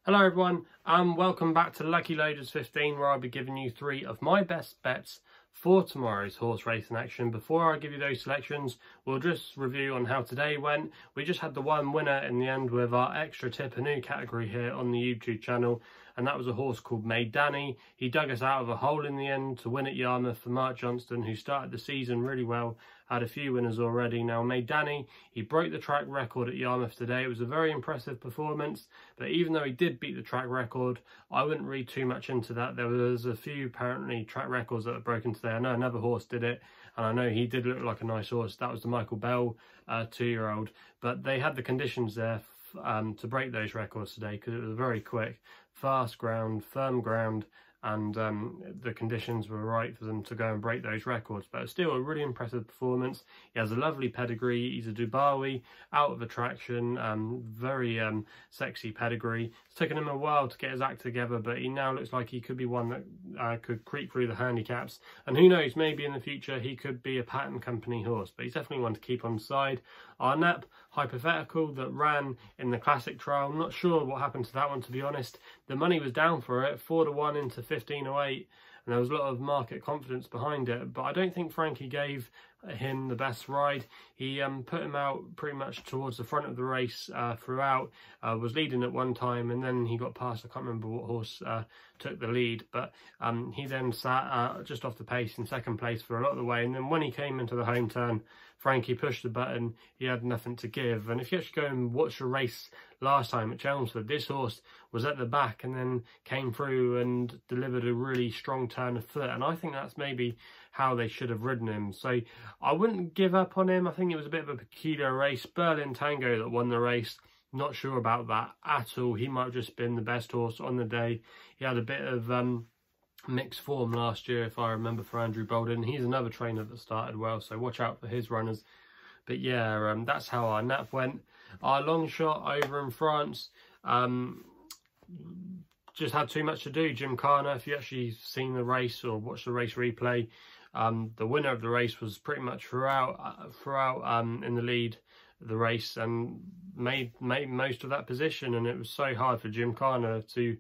Hello everyone and welcome back to Lucky Loaders 15, where I'll be giving you 3 of my best bets for tomorrow's horse racing action. Before I give you those selections, we'll just review on how today went. We just had the one winner in the end with our extra tip, a new category here on the YouTube channel, and that was a horse called Made Danny. He dug us out of a hole in the end to win at Yarmouth for Mark Johnston, who started the season really well, had a few winners already. Now Made Danny, he broke the track record at Yarmouth today. It was a very impressive performance, but even though he did beat the track record, I wouldn't read too much into that. There was a few apparently track records that were broken today. I know another horse did it, and I know he did look like a nice horse. That was the Michael Bell 2-year-old, but they had the conditions there to break those records today, because it was very quick, fast ground, firm ground, and the conditions were right for them to go and break those records. But still a really impressive performance. He has a lovely pedigree. He's a Dubawi, out of attraction, very sexy pedigree. It's taken him a while to get his act together, but he now looks like he could be one that could creep through the handicaps, and who knows, maybe in the future he could be a patent company horse. But he's definitely one to keep on side. Our Nap hypothetical that ran in the classic trial, I'm not sure what happened to that one, to be honest. The money was down for it, 4-1 into 15.08, and there was a lot of market confidence behind it, but I don't think Frankie gave him the best ride. He put him out pretty much towards the front of the race throughout, was leading at one time, and then he got past, I can't remember what horse took the lead, but he then sat just off the pace in second place for a lot of the way. And then when he came into the home turn, Frankie pushed the button, he had nothing to give. And if you actually go and watch the race last time at Chelmsford, this horse was at the back and then came through and delivered a really strong turn of foot, and I think that's maybe how they should have ridden him. So I wouldn't give up on him. I think it was a bit of a peculiar race. Berlin Tango that won the race, not sure about that at all. He might have just been the best horse on the day. He had a bit of mixed form last year, if I remember, for Andrew Bolden. He's another trainer that started well, so watch out for his runners. But yeah, that's how our Nap went. Our Longshot over in France, just had too much to do. Gymkhana, if you actually seen the race or watched the race replay, the winner of the race was pretty much throughout in the lead of the race, and made most of that position, and it was so hard for Gymkhana to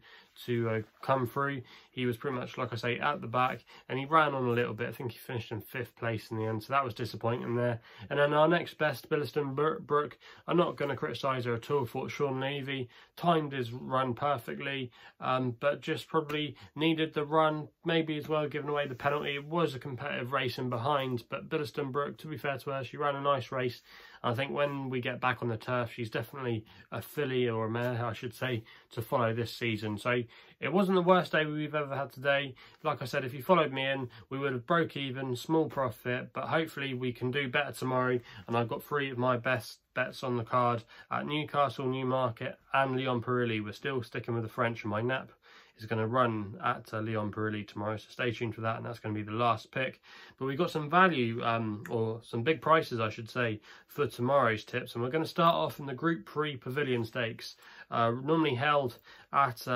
come through. He was pretty much, like I say, at the back, and he ran on a little bit. I think he finished in 5th place in the end, so that was disappointing there. And then our next best, Billiston Brook, I'm not going to criticise her at all. Thought Sean Levy timed his run perfectly, but just probably needed the run, maybe as well, giving away the penalty. It was a competitive race in behind, but Billiston Brook, to be fair to her, she ran a nice race. I think when we get back on the turf, she's definitely a filly, or a mare, I should say, to follow this season. So it wasn't the worst day we've ever had today. Like I said, if you followed me in, we would have broke even, small profit, but hopefully we can do better tomorrow. And I've got 3 of my best bets on the card at Newcastle, Newmarket and Lyon Parilly. We're still sticking with the French, and my Nap is going to run at Lyon Parilly tomorrow, so stay tuned for that, and that's going to be the last pick. But we've got some value, or some big prices I should say, for tomorrow's tips, and we're going to start off in the Group 3 Pavilion Stakes, normally held at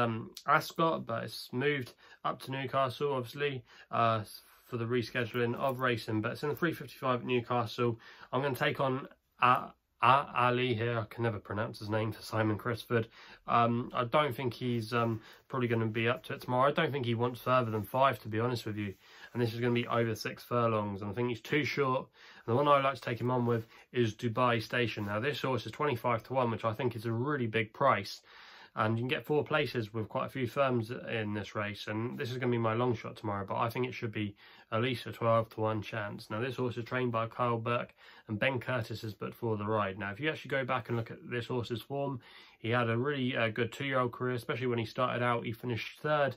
Ascot, but it's moved up to Newcastle, obviously, for the rescheduling of racing, but it's in the 355 at Newcastle. I'm going to take on Ali here. I can never pronounce his name, for Simon Crisford. I don't think he's probably going to be up to it tomorrow. I don't think he wants further than 5, to be honest with you, and this is going to be over 6 furlongs, and I think he's too short. And the one I like to take him on with is Dubai Station. Now this horse is 25-1, which I think is a really big price, and you can get 4 places with quite a few firms in this race, and this is going to be my long shot tomorrow, but I think it should be at least a 12-1 chance. Now this horse is trained by Kyle Burke, and Ben Curtis is but for the ride. Now if you actually go back and look at this horse's form, he had a really good 2-year-old career, especially when he started out. He finished 3rd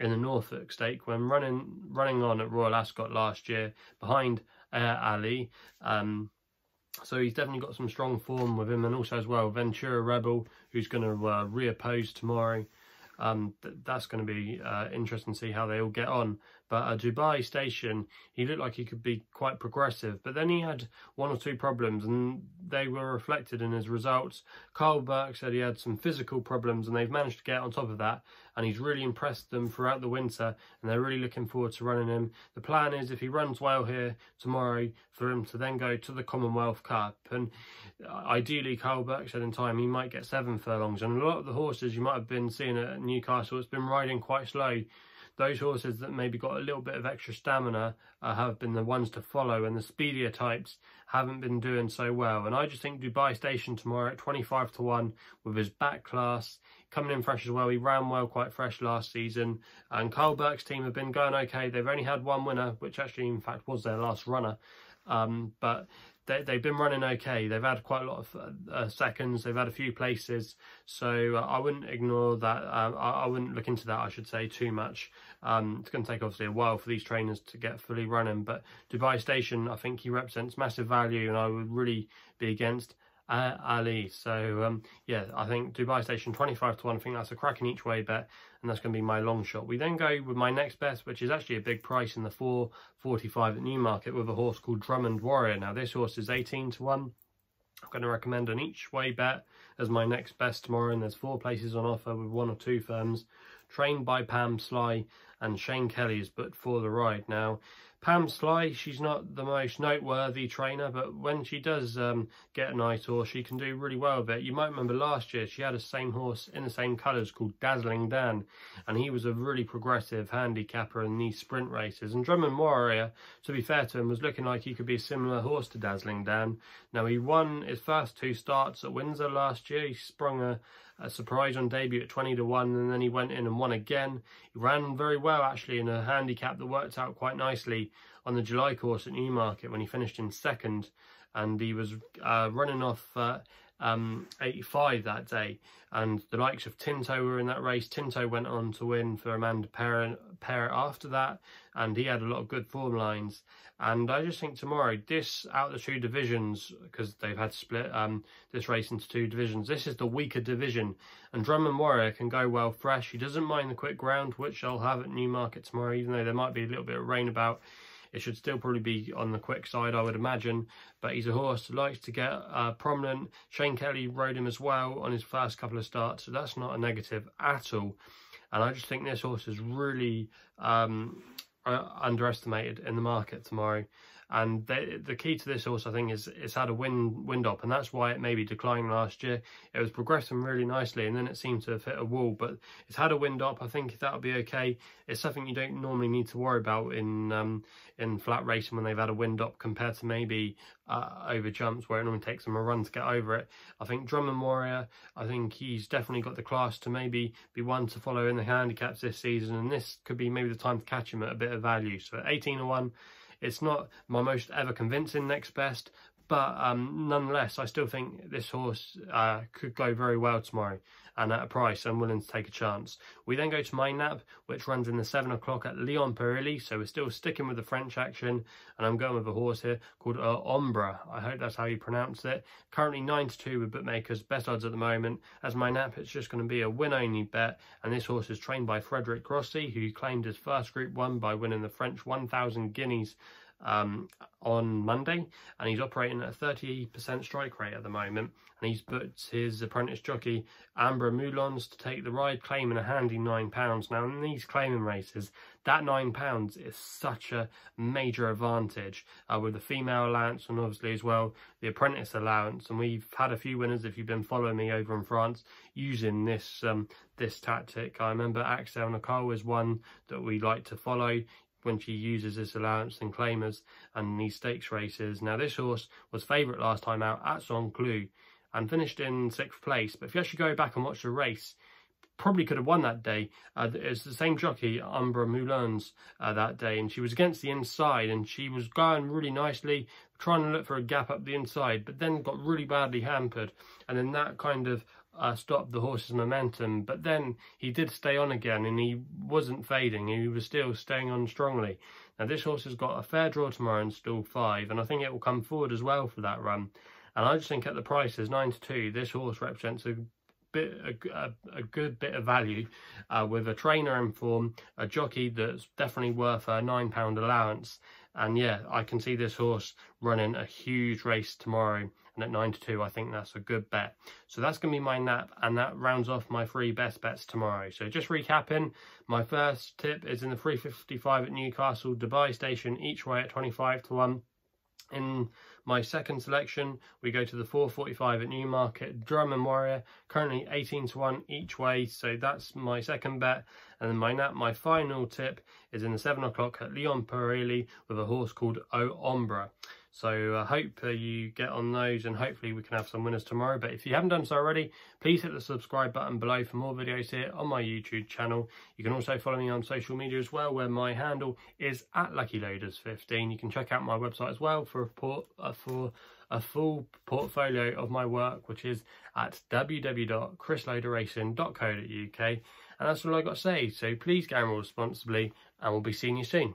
in the Norfolk Stake when running on at Royal Ascot last year behind Ali. So he's definitely got some strong form with him, and also as well Ventura Rebel, who's going to reoppose tomorrow. That's going to be interesting to see how they all get on. But Dubai Station, he looked like he could be quite progressive, but then he had one or two problems and they were reflected in his results. Carl Burke said he had some physical problems and they've managed to get on top of that, and he's really impressed them throughout the winter and they're really looking forward to running him. The plan is, if he runs well here tomorrow, for him to then go to the Commonwealth Cup, and ideally Carl Burke said in time he might get 7 furlongs, and a lot of the horses you might have been seeing at Newcastle, it's been riding quite slow. Those horses that maybe got a little bit of extra stamina have been the ones to follow, and the speedier types haven't been doing so well. And I just think Dubai Station tomorrow at 25 to 1 with his back class coming in fresh as well. He ran well, quite fresh last season, and Carl Burke's team have been going okay. They've only had one winner, which actually in fact was their last runner, but they've been running okay. They've had quite a lot of seconds. They've had a few places, so I wouldn't ignore that. I wouldn't look into that, I should say, too much. It's going to take obviously a while for these trainers to get fully running, but Dubai Station, I think he represents massive value, and I would really be against Ali. So yeah, I think Dubai Station 25 to 1. I think that's a cracking each way bet, and that's going to be my long shot. We then go with my next bet, which is actually a big price in the 4.45 at Newmarket, with a horse called Drummond Warrior. Now this horse is 18 to 1. I'm going to recommend an each way bet as my next best tomorrow, and there's 4 places on offer with 1 or 2 firms. Trained by Pam Sly, and Shane Kelly is booked for the ride. Now Pam Sly, she's not the most noteworthy trainer, but when she does get a nice horse, she can do really well with it. You might remember last year she had a same horse in the same colours called Dazzling Dan, and he was a really progressive handicapper in these sprint races. And Drummond Warrior, to be fair to him, was looking like he could be a similar horse to Dazzling Dan. Now he won his first 2 starts at Windsor last year. He sprung a surprise on debut at 20 to 1, and then he went in and won again. He ran very well actually in a handicap that worked out quite nicely on the July course at Newmarket when he finished in 2nd, and he was running off 85 that day, and the likes of Tinto were in that race. Tinto went on to win for Amanda Parrott after that, and he had a lot of good form lines. And I just think tomorrow, this out of the 2 divisions, because they've had to split this race into 2 divisions, this is the weaker division, and Drummond Warrior can go well fresh. He doesn't mind the quick ground, which I'll have at Newmarket tomorrow, even though there might be a little bit of rain about. It should still probably be on the quick side, I would imagine, but he's a horse who likes to get prominent. Shane Kelly rode him as well on his first couple of starts, so that's not a negative at all. And I just think this horse is really underestimated in the market tomorrow. And the key to this horse, I think, is it's had a wind up, and that's why it maybe declined last year. It was progressing really nicely, and then it seemed to have hit a wall, but it's had a wind up. I think that'll be okay. It's something you don't normally need to worry about in flat racing when they've had a wind up, compared to maybe over jumps where it normally takes them a run to get over it. I think Drummond Warrior, I think he's definitely got the class to maybe be one to follow in the handicaps this season, and this could be maybe the time to catch him at a bit of value. So at 18 to 1. It's not my most ever convincing next best, but nonetheless, I still think this horse could go very well tomorrow, and at a price I'm willing to take a chance. We then go to my nap, which runs in the 7 o'clock at Lyon Parilly, so we're still sticking with the French action, and I'm going with a horse here called Oyambre. I hope that's how you pronounce it. Currently 9 to 2 with bookmakers, best odds at the moment. As my nap, it's just going to be a win-only bet, and this horse is trained by Frederic Rossi, who claimed his first Group 1 by winning the French 1,000 guineas on Monday, and he's operating at a 30% strike rate at the moment, and he's booked his apprentice jockey Amber Moulins to take the ride, claiming a handy £9. Now in these claiming races, that £9 is such a major advantage with the female allowance, and obviously as well the apprentice allowance. And we've had a few winners, if you've been following me over in France, using this this tactic. I remember Axel Nicole is one that we like to follow when she uses this allowance and claimers and these stakes races. Now this horse was favourite last time out at Saint-Cloud and finished in 6th place, but if you actually go back and watch the race, probably could have won that day. It's the same jockey, Amber Moulins, that day, and she was against the inside, and she was going really nicely, trying to look for a gap up the inside, but then got really badly hampered, and then that kind of stopped the horse's momentum. But then he did stay on again, and he wasn't fading. He was still staying on strongly. Now this horse has got a fair draw tomorrow in stall 5, and I think it will come forward as well for that run. And I just think at the prices 9 to 2, this horse represents a good bit of value with a trainer in form, a jockey that's definitely worth a £9 allowance. And yeah, I can see this horse running a huge race tomorrow, and at 9-2 I think that's a good bet. So that's going to be my nap, and that rounds off my 3 best bets tomorrow. So just recapping, my first tip is in the 355 at Newcastle, Dubai Station each way at 25-1. In my second selection, we go to the 445 at Newmarket, Drummond Warrior, currently 18-1 each way, so that's my second bet. And then my final tip is in the 7 o'clock at Lyon Parilly with a horse called Oyambre. So I hope you get on those, and hopefully we can have some winners tomorrow. But if you haven't done so already, please hit the subscribe button below for more videos here on my YouTube channel. You can also follow me on social media as well, where my handle is at LuckyLoaders15. You can check out my website as well for a full portfolio of my work, which is at www.chrisloaderracing.co.uk. And that's all I got to say. So please gamble responsibly, and we'll be seeing you soon.